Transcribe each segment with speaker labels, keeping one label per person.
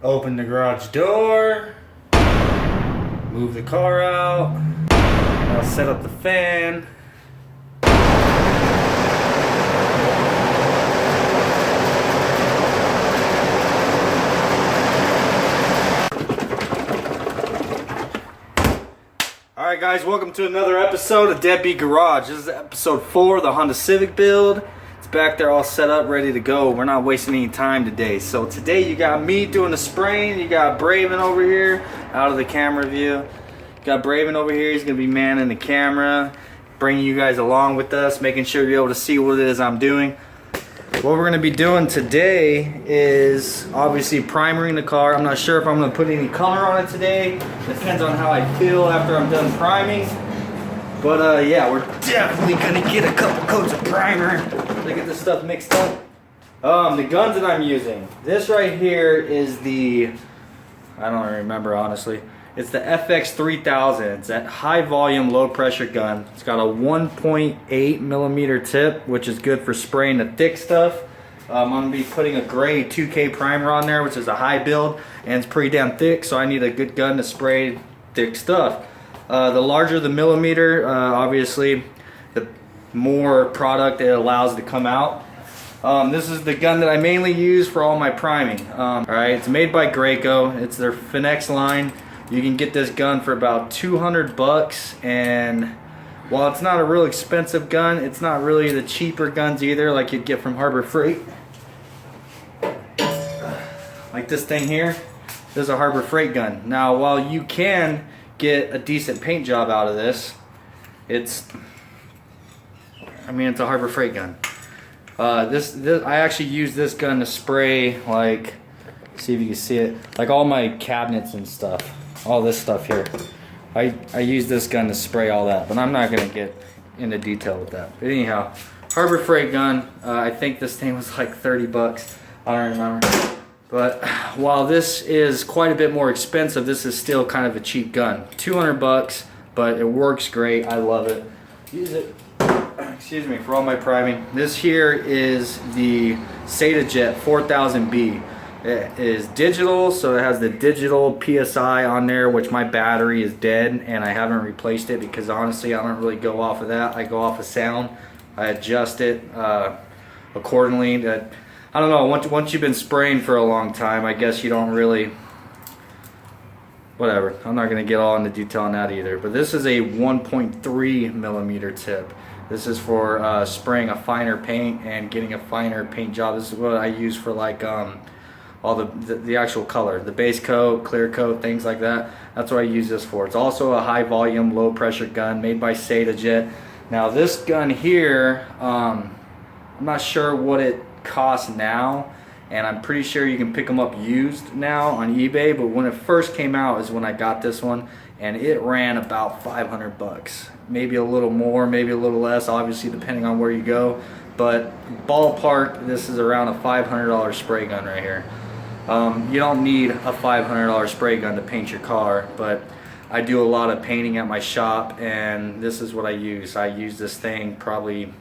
Speaker 1: Open the garage door, move the car out, I'll set up the fan. Alright guys, welcome to another episode of Deadbeat Garage. This is episode 4 of the Honda Civic build. It's back there all set up, ready to go. We're not wasting any time today. So today you got me doing the spraying. You got Braven over here, out of the camera view. You got Braven over here, he's going to be manning the camera, bringing you guys along with us, making sure you're able to see what it is I'm doing. What we're going to be doing today is obviously primering the car. I'm not sure if I'm going to put any color on it today. Depends on how I feel after I'm done priming. But yeah, we're definitely going to get a couple coats of primer to get this stuff mixed up. The guns that I'm using. This right here is the, I don't remember honestly. It's the FX3000. It's that high volume, low pressure gun. It's got a 1.8 millimeter tip, which is good for spraying the thick stuff. I'm going to be putting a gray 2K primer on there, which is a high build, and it's pretty damn thick, so I need a good gun to spray thick stuff. The larger the millimeter, obviously, the more product it allows to come out. This is the gun that I mainly use for all my priming. Alright, it's made by Graco. It's their Finex line. You can get this gun for about 200 bucks, and while it's not a real expensive gun, it's not really the cheaper guns either like you'd get from Harbor Freight. Like this thing here, this is a Harbor Freight gun. Now while you can get a decent paint job out of this, it's a Harbor Freight gun. I actually use this gun to spray, like, see if you can see it, like all my cabinets and stuff. All this stuff here. I use this gun to spray all that, but I'm not going to get into detail with that. But anyhow, Harbor Freight gun. I think this thing was like 30 bucks. I don't remember. But while this is quite a bit more expensive, this is still kind of a cheap gun. 200 bucks, but it works great. I love it. Use it, excuse me, for all my priming. This here is the Civic 4000B. It is digital, so it has the digital PSI on there, which my battery is dead and I haven't replaced it because honestly I don't really go off of that. I go off of sound. I adjust it accordingly. That, I don't know, once you've been spraying for a long time, I guess you don't really, whatever. I'm not going to get all into detail on that either. But this is a 1.3 millimeter tip. This is for spraying a finer paint and getting a finer paint job. This is what I use for like all the actual color, the base coat, clear coat, things like that. That's what I use this for. It's also a high volume, low pressure gun made by Civic. Now this gun here, I'm not sure what it costs now, and I'm pretty sure you can pick them up used now on eBay, but when it first came out is when I got this one, and it ran about 500 bucks. Maybe a little more, maybe a little less, obviously depending on where you go, but ballpark, this is around a $500 spray gun right here. You don't need a $500 spray gun to paint your car, but I do a lot of painting at my shop, and this is what I use. I use this thing probably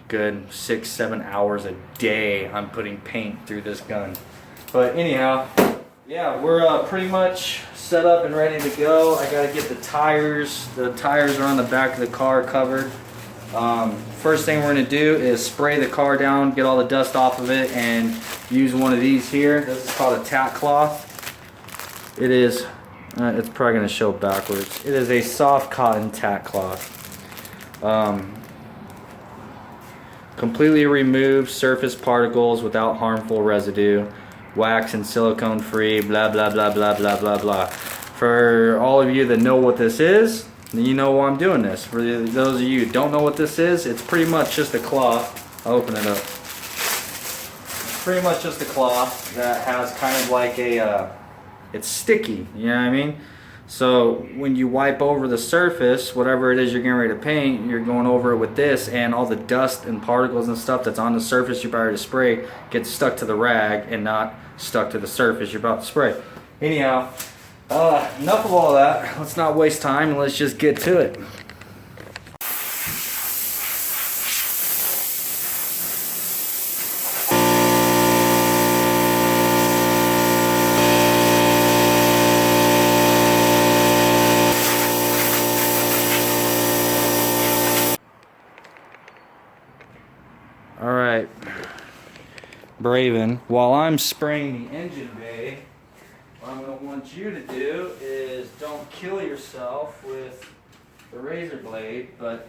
Speaker 1: good 6-7 hours a day. I'm putting paint through this gun. But anyhow, yeah, we're pretty much set up and ready to go. I gotta get the tires. The tires are on the back of the car covered. First thing we're going to do is spray the car down, get all the dust off of it, and use one of these here. This is called a tack cloth. It is, it's probably going to show backwards. It is a soft cotton tack cloth. Completely remove surface particles without harmful residue. Wax and silicone free, blah blah blah blah blah blah blah. For all of you that know what this is, you know why I'm doing this. For those of you who don't know what this is, it's pretty much just a cloth. I'll open it up. It's pretty much just a cloth that has kind of like a, it's sticky, you know what I mean? So when you wipe over the surface, whatever it is you're getting ready to paint, you're going over it with this, and all the dust and particles and stuff that's on the surface you're about to spray gets stuck to the rag and not stuck to the surface you're about to spray. Anyhow, enough of all that. Let's not waste time and let's just get to it. braving. While I'm spraying the engine bay, what I'm going to want you to do is don't kill yourself with the razor blade, but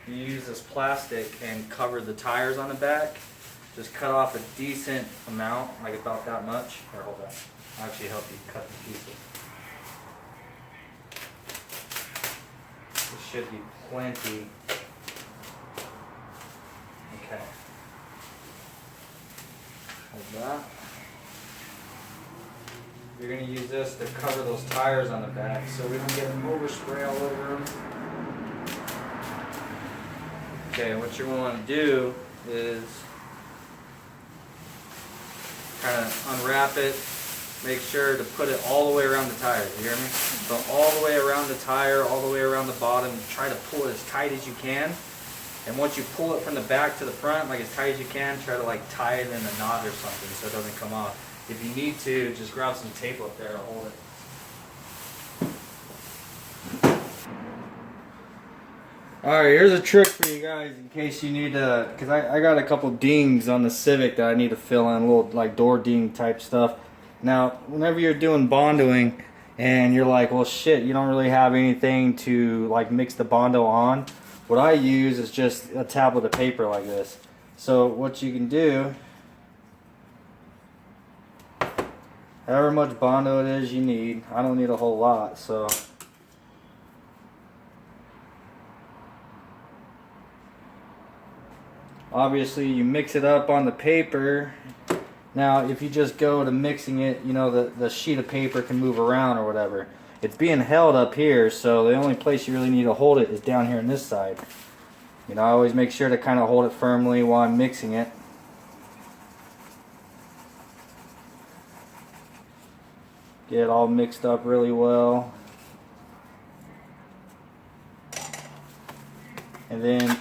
Speaker 1: you use this plastic and cover the tires on the back. Just cut off a decent amount, like about that much. Here, hold that. I'll actually help you cut the pieces. This should be plenty. Okay. Hold that. You're going to use this to cover those tires on the back so we don't get overspray all over them. Okay, what you're going to want to do is kind of unwrap it. Make sure to put it all the way around the tire. You hear me? So all the way around the tire, all the way around the bottom. Try to pull it as tight as you can. And once you pull it from the back to the front, like as tight as you can, try to like tie it in a knot or something so it doesn't come off. If you need to, just grab some tape up there to hold it. Alright, here's a trick for you guys in case you need to, because I got a couple dings on the Civic that I need to fill in, little like door ding type stuff. Now, whenever you're doing bondoing and you're like, well shit, you don't really have anything to like mix the bondo on, what I use is just a tablet of paper like this. So what you can do, however much bondo it is you need, I don't need a whole lot, so obviously you mix it up on the paper. Now if you just go to mixing it, you know, the sheet of paper can move around or whatever. It's being held up here, so the only place you really need to hold it is down here on this side. You know, I always make sure to kind of hold it firmly while I'm mixing it. Get it all mixed up really well. And then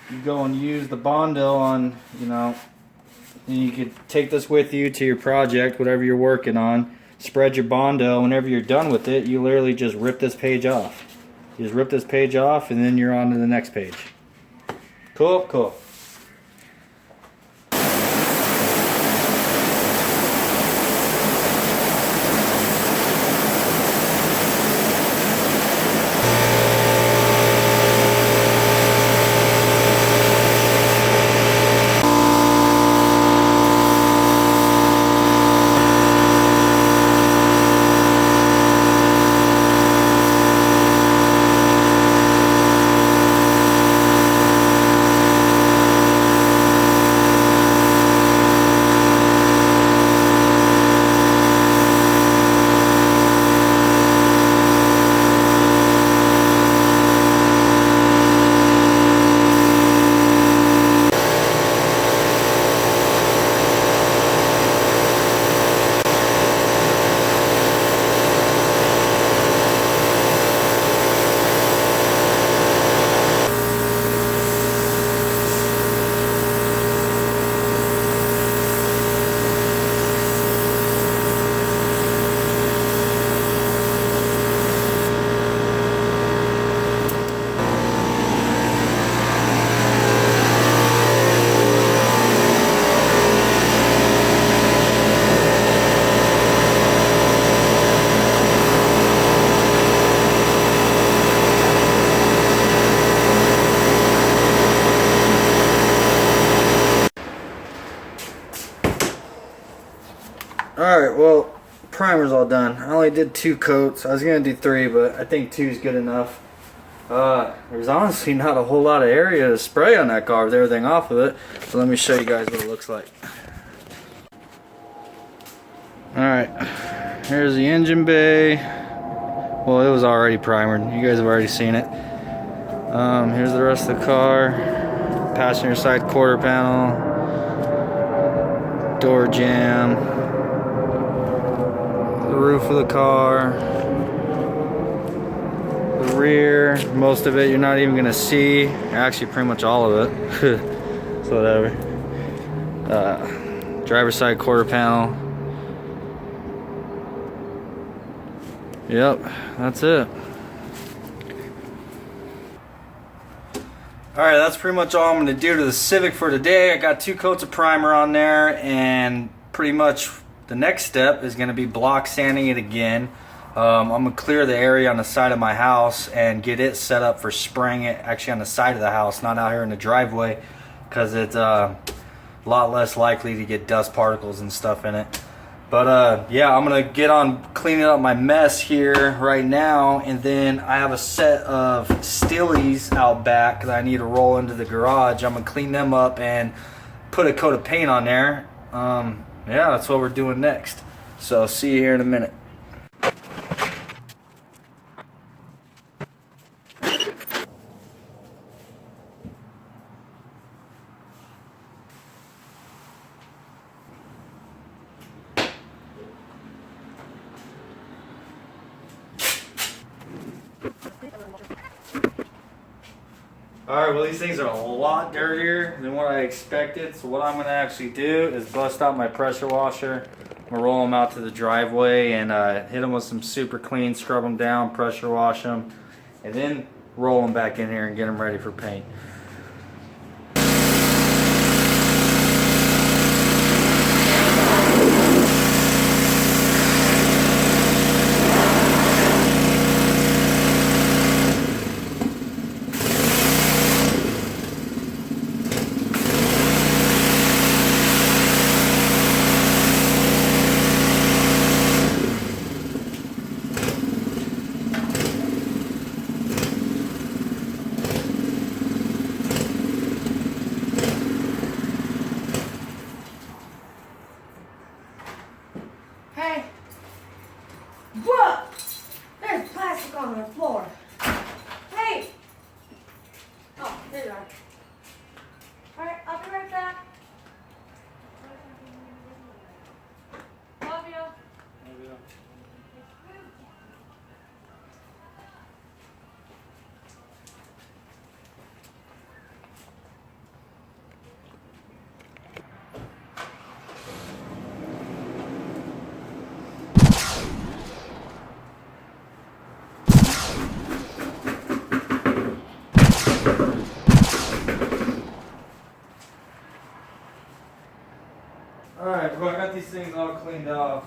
Speaker 1: you go and use the bondo on, you know, and you could take this with you to your project, whatever you're working on. Spread your bondo. Whenever you're done with it, you literally just rip this page off. You just rip this page off and then you're on to the next page. Cool? Cool. Alright, well, primer's all done. I only did 2 coats. I was going to do 3, but I think 2 is good enough. There's honestly not a whole lot of area to spray on that car with everything off of it. So let me show you guys what it looks like. Alright, here's the engine bay. Well, it was already primered. You guys have already seen it. Here's the rest of the car. Passenger side quarter panel. Door jamb. The roof of the car, the rear, most of it you're not even gonna see, actually pretty much all of it. So whatever. Driver's side quarter panel. Yep, that's it. Alright, that's pretty much all I'm going to do to the Civic for today. I got 2 coats of primer on there, and pretty much the next step is going to be block sanding it again. I'm going to clear the area on the side of my house and get it set up for spraying it actually on the side of the house, not out here in the driveway, because it's a lot less likely to get dust particles and stuff in it. But yeah, I'm gonna get on cleaning up my mess here right now, and then I have a set of steelies out back that I need to roll into the garage. I'm gonna clean them up and put a coat of paint on there. Yeah, that's what we're doing next. So see you here in a minute. Alright, well, these things are a lot dirtier than what I expected, so what I'm going to actually do is bust out my pressure washer. I'm going to roll them out to the driveway and hit them with some super clean, scrub them down, pressure wash them, and then roll them back in here and get them ready for paint.
Speaker 2: Hey! Whoa! There's plastic on the floor. Hey! Oh, there you are. Alright, I'll be right back. Love you.
Speaker 1: Alright, well, I got these things all cleaned off,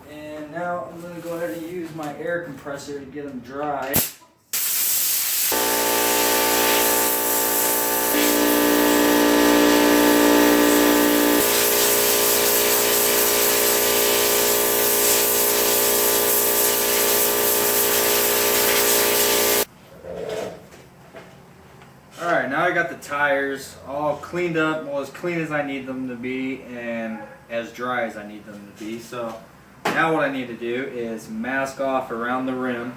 Speaker 1: and now I'm going to go ahead and use my air compressor to get them dry. Alright, now I got the tires all cleaned up, well, as clean as I need them to be and as dry as I need them to be. So now what I need to do is mask off around the rim,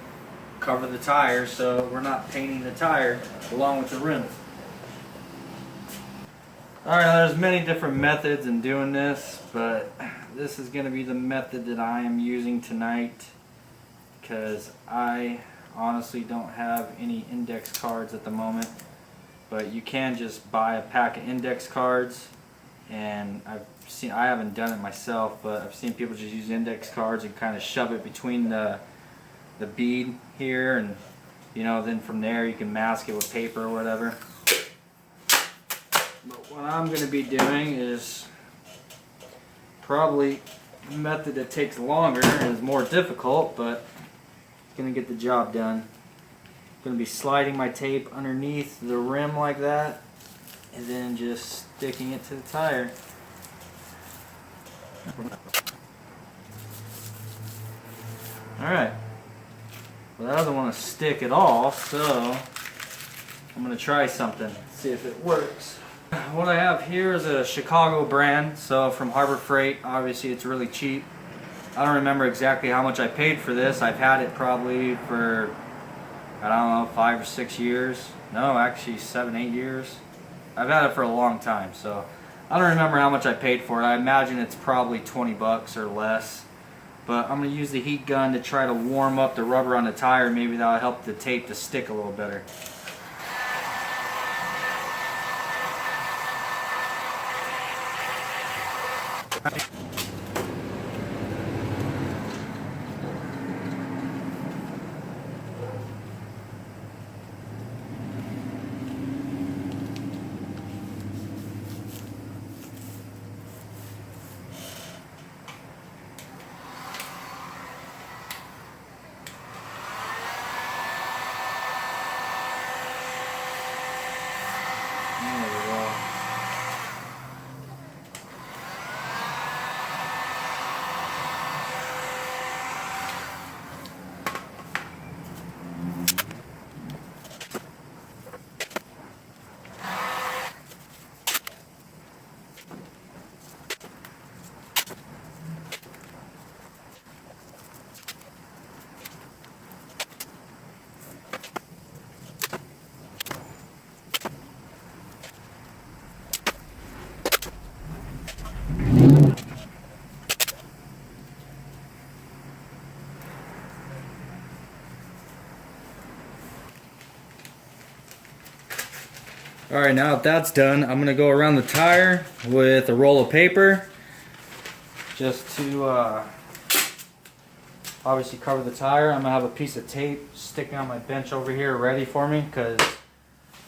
Speaker 1: cover the tire so we're not painting the tire along with the rim. Alright, there's many different methods in doing this, but this is going to be the method that I am using tonight because I honestly don't have any index cards at the moment. But you can just buy a pack of index cards, and I haven't done it myself, but I've seen people just use index cards and kind of shove it between the bead here, and then from there you can mask it with paper or whatever. But what I'm going to be doing is probably a method that takes longer and is more difficult, but it's going to get the job done. Going to be sliding my tape underneath the rim like that, and then just sticking it to the tire. Alright, well, that doesn't want to stick at all, so I'm going to try something, see if it works. What I have here is a Chicago brand, so from Harbor Freight. Obviously it's really cheap. I don't remember exactly how much I paid for this. I've had it probably for, I don't know, 5 or 6 years. No, actually 7, 8 years. I've had it for a long time, so I don't remember how much I paid for it. I imagine it's probably 20 bucks or less. But I'm going to use the heat gun to try to warm up the rubber on the tire. Maybe that'll help the tape to stick a little better. Alright, now that that's done, I'm going to go around the tire with a roll of paper just to obviously cover the tire. I'm going to have a piece of tape sticking on my bench over here ready for me because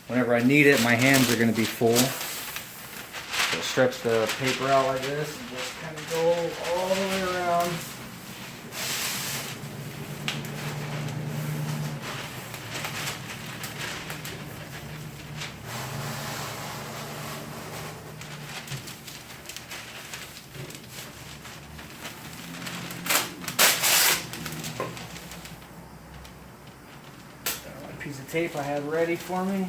Speaker 1: whenever I need it, my hands are going to be full. So stretch the paper out like this and just kind of go all the way around. Piece of tape I had ready for me.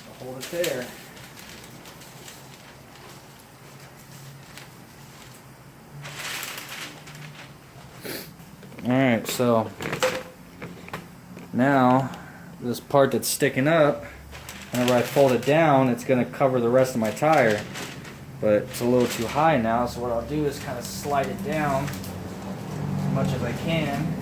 Speaker 1: I'll hold it there. Alright, so now this part that's sticking up, whenever I fold it down, it's going to cover the rest of my tire. But it's a little too high now, so what I'll do is kind of slide it down as much as I can.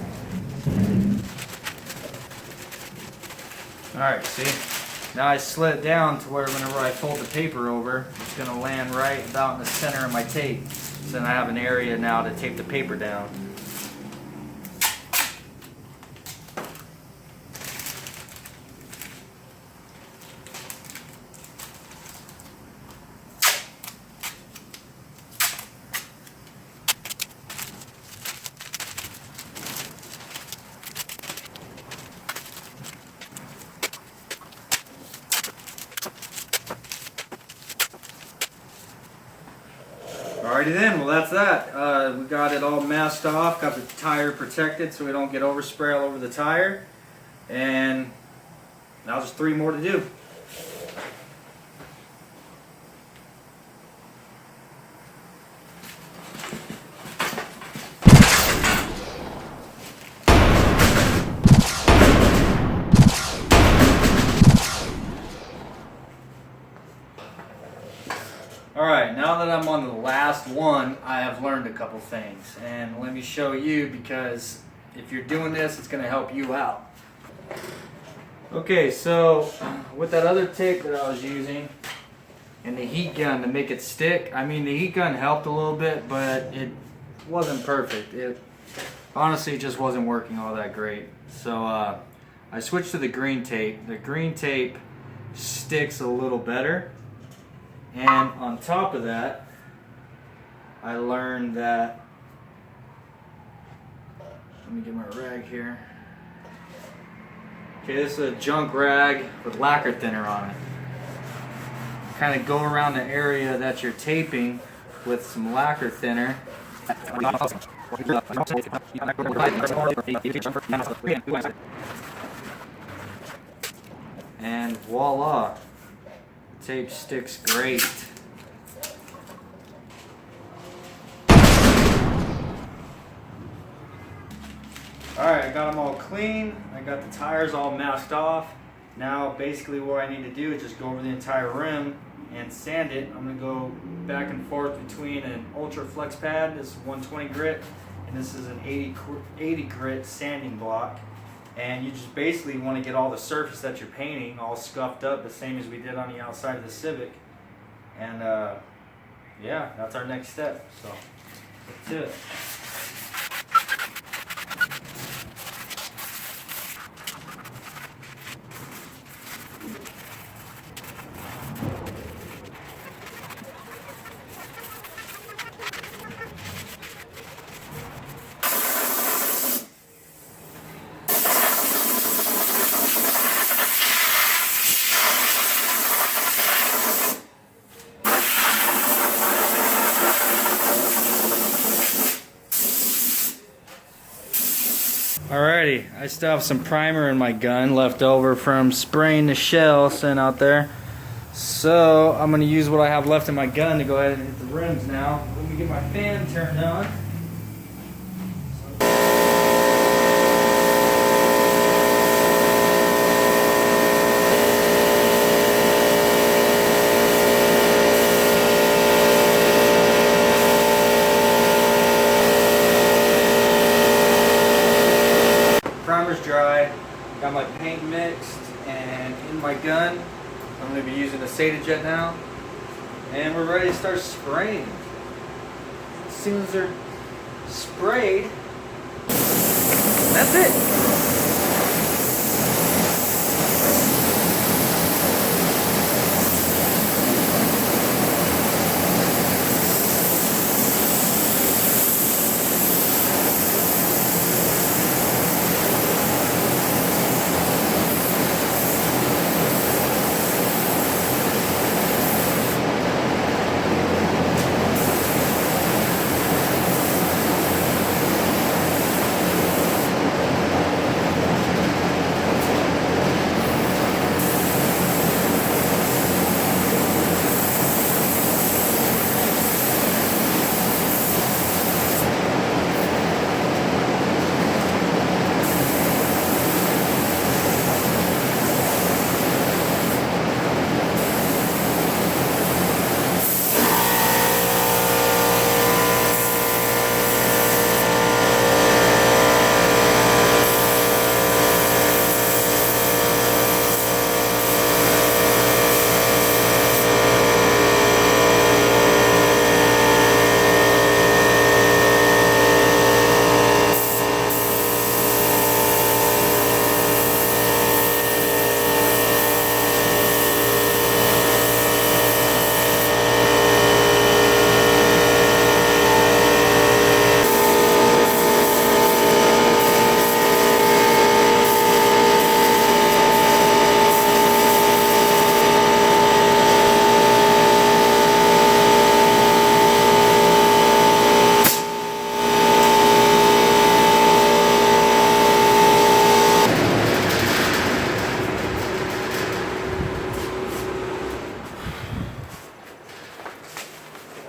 Speaker 1: Alright, see? Now I slid it down to where whenever I fold the paper over, it's going to land right about in the center of my tape. So then I have an area now to tape the paper down. Alrighty then, well that's that. We got it all masked off, got the tire protected so we don't get overspray all over the tire. And now just 3 more to do. Alright, now that I'm on the last one, I have learned a couple things. And let me show you, because if you're doing this, it's going to help you out. Okay, so with that other tape that I was using and the heat gun to make it stick, I mean the heat gun helped a little bit, but it wasn't perfect. It honestly just wasn't working all that great. So I switched to the green tape. The green tape sticks a little better. And on top of that, I learned that, let me get my rag here. Okay, this is a junk rag with lacquer thinner on it. Kind of go around the area that you're taping with some lacquer thinner. And voila. Tape sticks great. Alright, I got them all clean. I got the tires all masked off. Now basically what I need to do is just go over the entire rim and sand it. I'm going to go back and forth between an Ultra Flex pad, this is 120 grit, and this is an 80 grit sanding block. And you just basically want to get all the surface that you're painting all scuffed up, the same as we did on the outside of the Civic. And yeah, that's our next step. So that's it. Alrighty, I still have some primer in my gun left over from spraying the shell sitting out there. So I'm going to use what I have left in my gun to go ahead and hit the rims now. Let me get my fan turned on. Primer's dry, got my paint mixed, and my gun. I'm going to be using the Jet now. And we're ready to start spraying. As soon as they're sprayed, that's it.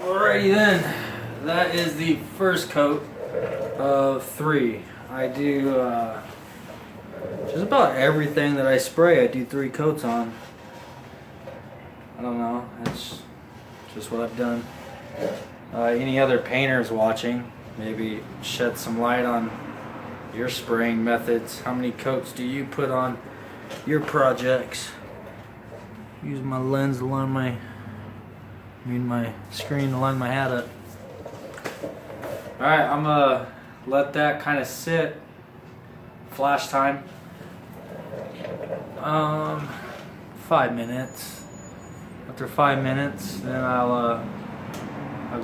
Speaker 1: Alrighty then, that is the first coat of 3. I do just about everything that I spray, I do 3 coats on. I don't know, that's just what I've done. Any other painters watching, maybe shed some light on your spraying methods. How many coats do you put on your projects? Use my lens to line my screen to line my hat up. Alright, I'm gonna let that kind of sit. Flash time. 5 minutes. After 5 minutes, then I'll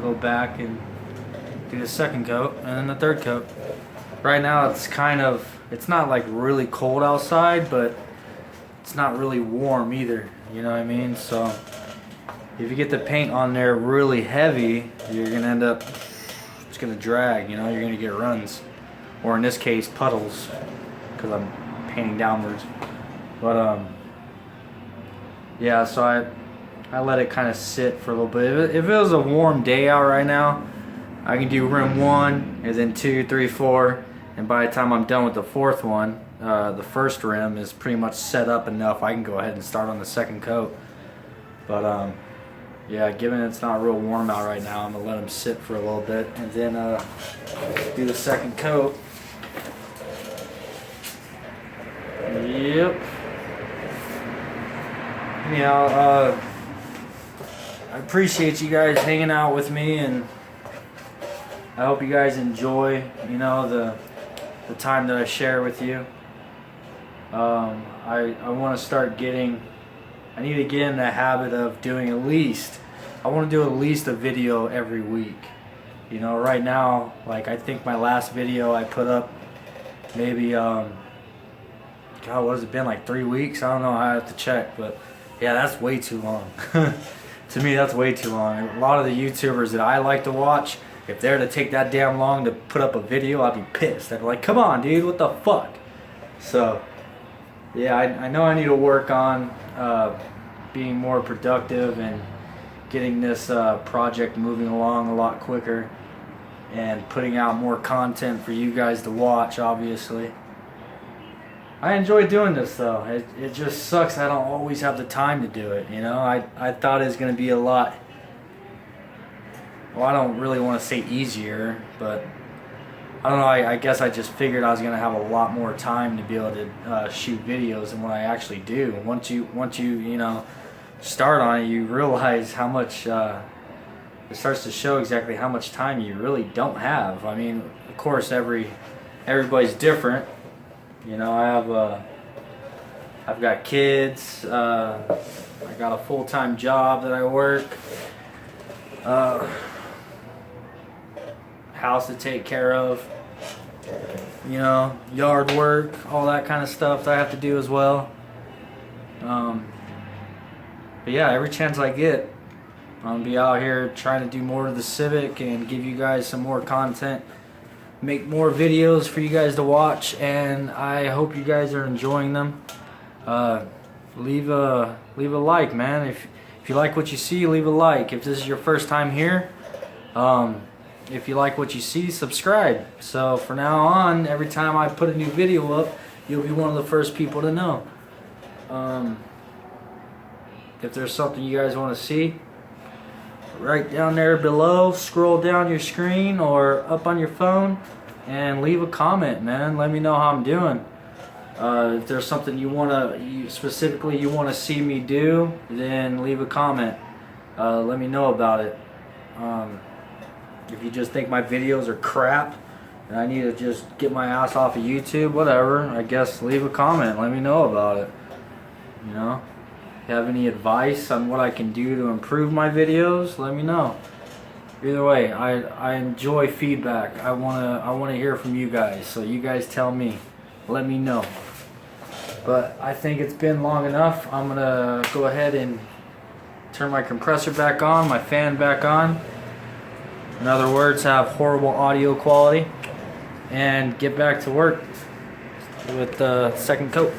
Speaker 1: go back and do the second coat and then the third coat. Right now it's not like really cold outside, but it's not really warm either, you know what I mean? So if you get the paint on there really heavy, you're gonna end up, it's gonna drag, you know, you're gonna get runs. Or in this case, puddles, because I'm painting downwards. But yeah, so I let it kind of sit for a little bit. If it was a warm day out right now, I can do rim 1 and then 2, 3, 4, and by the time I'm done with the 4th one, the first rim is pretty much set up enough. I can go ahead and start on the second coat. But yeah, given it's not real warm out right now, I'm gonna let them sit for a little bit and then do the second coat. Yep. Anyhow, I appreciate you guys hanging out with me, and I hope you guys enjoy, you know, the time that I share with you. I want to start I need to get in the habit of doing I want to do at least a video every week. You know, right now, like I think my last video I put up maybe, God, what has it been, like 3 weeks? I don't know, I have to check, but yeah, that's way too long. To me, that's way too long. A lot of the YouTubers that I like to watch, if they're to take that damn long to put up a video, I'd be pissed. I'd be like, come on, dude, what the fuck? So, yeah, I know I need to work on being more productive and getting this project moving along a lot quicker and putting out more content for you guys to watch, obviously. I enjoy doing this though. It just sucks I don't always have the time to do it, you know? I thought it was going to be a lot, well, I don't really want to say easier, but I don't know, I guess I just figured I was gonna have a lot more time to be able to shoot videos than what I actually do. Once you you know, start on it, you realize how much it starts to show exactly how much time you really don't have. I mean, of course, everybody's different. You know, I've got kids. I got a full-time job that I work. House to take care of. You know, yard work, all that kind of stuff that I have to do as well. But yeah, every chance I get, I'm gonna be out here trying to do more of the Civic and give you guys some more content, make more videos for you guys to watch, and I hope you guys are enjoying them. Leave a like, man. If you like what you see, leave a like. If this is your first time here, if you like what you see, subscribe. So for now on, every time I put a new video up, you'll be one of the first people to know. If there's something you guys want to see, right down there below, scroll down your screen or up on your phone and leave a comment, man. Let me know how I'm doing. If there's something you want to see me do, then leave a comment. Let me know about it. If you just think my videos are crap and I need to just get my ass off of YouTube, whatever, I guess leave a comment. Let me know about it. You know? If you have any advice on what I can do to improve my videos, let me know. Either way, I enjoy feedback. I wanna hear from you guys. So you guys tell me. Let me know. But I think it's been long enough. I'm gonna go ahead and turn my compressor back on, my fan back on. In other words, have horrible audio quality, and get back to work with the second coat.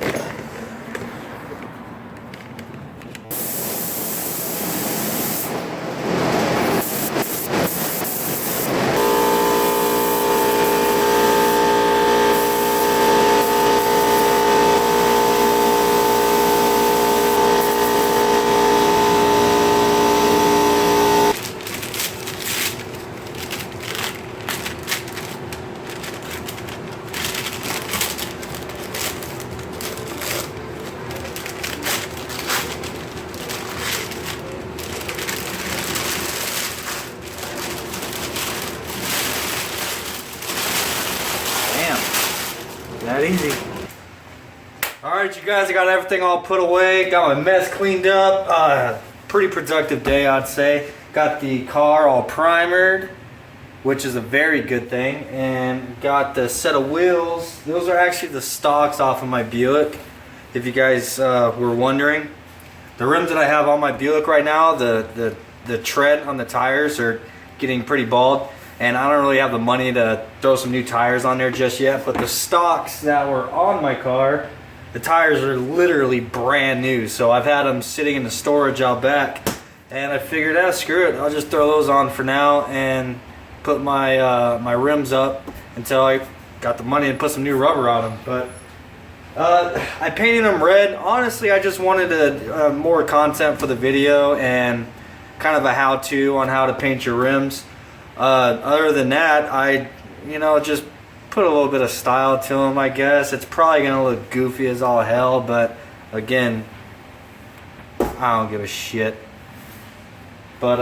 Speaker 1: That easy. Alright, you guys, I got everything all put away, got my mess cleaned up. Pretty productive day, I'd say. Got the car all primered, which is a very good thing, and got the set of wheels. Those are actually the stocks off of my Buick, if you guys were wondering. The rims that I have on my Buick right now, the tread on the tires are getting pretty bald, and I don't really have the money to throw some new tires on there just yet, but the stocks that were on my car, the tires are literally brand new. So I've had them sitting in the storage out back, and I figured, screw it, I'll just throw those on for now and put my my rims up until I got the money and put some new rubber on them. But I painted them red. Honestly, I just wanted more content for the video and kind of a how-to on how to paint your rims. Other than that, I just put a little bit of style to them, I guess. It's probably gonna look goofy as all hell, but again, I don't give a shit. But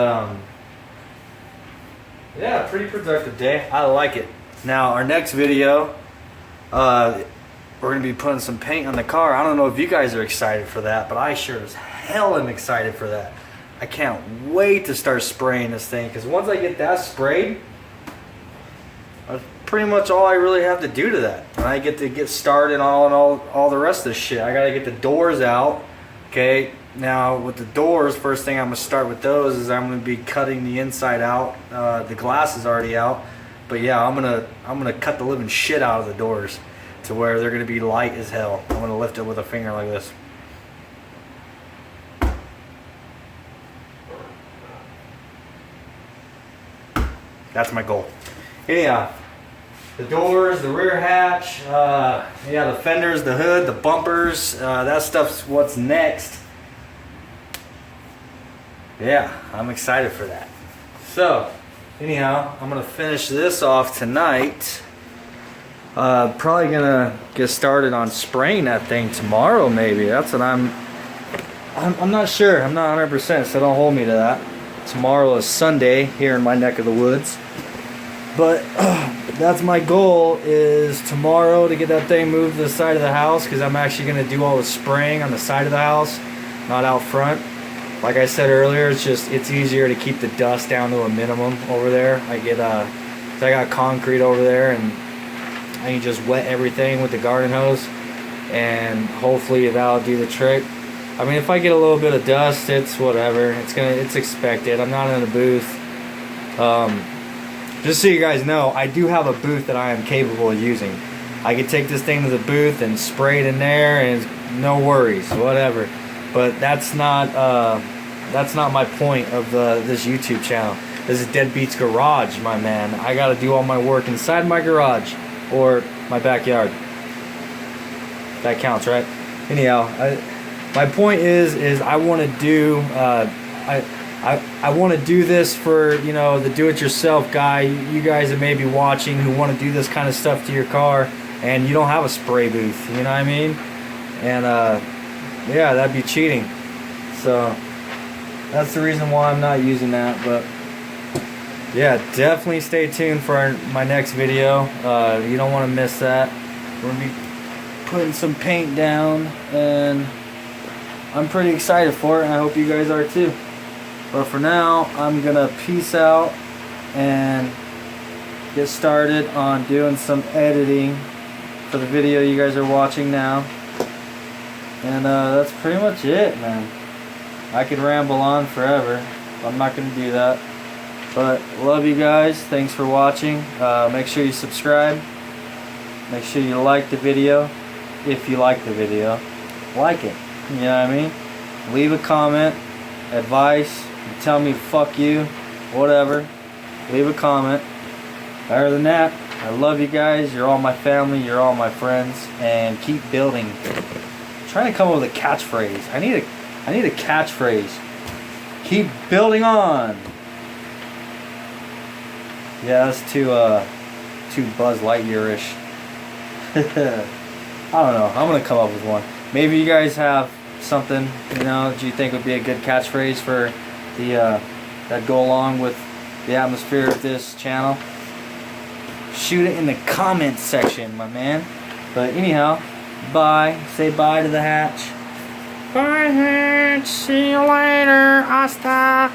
Speaker 1: yeah, pretty productive day. I like it. Now our next video, we're gonna be putting some paint on the car. I don't know if you guys are excited for that, but I sure as hell am excited for that. I can't wait to start spraying this thing, because once I get that sprayed, that's pretty much all I really have to do to that. And I get started on all the rest of this shit. I gotta get the doors out. Okay, now with the doors, first thing I'm gonna start with those is I'm gonna be cutting the inside out. The glass is already out, but yeah, I'm gonna cut the living shit out of the doors to where they're gonna be light as hell. I'm gonna lift it with a finger like this. That's my goal. Yeah, the doors, the rear hatch, yeah, the fenders, the hood, the bumpers, that stuff's what's next. Yeah, I'm excited for that. So, anyhow, I'm gonna finish this off tonight Probably gonna get started on spraying that thing tomorrow. Maybe that's what I'm not sure. I'm not 100%, so don't hold me to that. Tomorrow is Sunday here in my neck of the woods, but that's my goal, is tomorrow to get that thing moved to the side of the house, because I'm actually gonna do all the spraying on the side of the house, not out front. Like I said earlier, it's easier to keep the dust down to a minimum over there. I got concrete over there, and I can just wet everything with the garden hose, and hopefully that'll do the trick. I mean, if I get a little bit of dust, it's whatever. It's expected. I'm not in a booth. Just so you guys know, I do have a booth that I am capable of using. I could take this thing to the booth and spray it in there, and no worries, whatever. But that's not my point of this YouTube channel. This is Deadbeat's Garage, my man. I gotta do all my work inside my garage or my backyard. That counts, right? Anyhow, my point is I want to do I want to do this for, you know, the do-it-yourself guy. You guys that may be watching who want to do this kind of stuff to your car, and you don't have a spray booth. You know what I mean? And yeah, that'd be cheating. So that's the reason why I'm not using that. But yeah, definitely stay tuned for my next video. You don't want to miss that. We're gonna be putting some paint down, and I'm pretty excited for it, and I hope you guys are too. But for now, I'm gonna peace out and get started on doing some editing for the video you guys are watching now. And that's pretty much it, man. I could ramble on forever. I'm not gonna do that. But love you guys. Thanks for watching. Make sure you subscribe. Make sure you like the video. If you like the video, like it. You know what I mean? Leave a comment, advice, tell me fuck you, whatever. Leave a comment. Other than that, I love you guys. You're all my family. You're all my friends. And keep building. I'm trying to come up with a catchphrase. I need a catchphrase. Keep building on. Yeah, that's too Buzz Lightyear-ish. I don't know. I'm gonna come up with one. Maybe you guys have something, you know, that you think would be a good catchphrase for the that go along with the atmosphere of this channel. Shoot it in the comments section, my man. But anyhow, bye. Say bye to the hatch. Bye, hatch. See you later. Hasta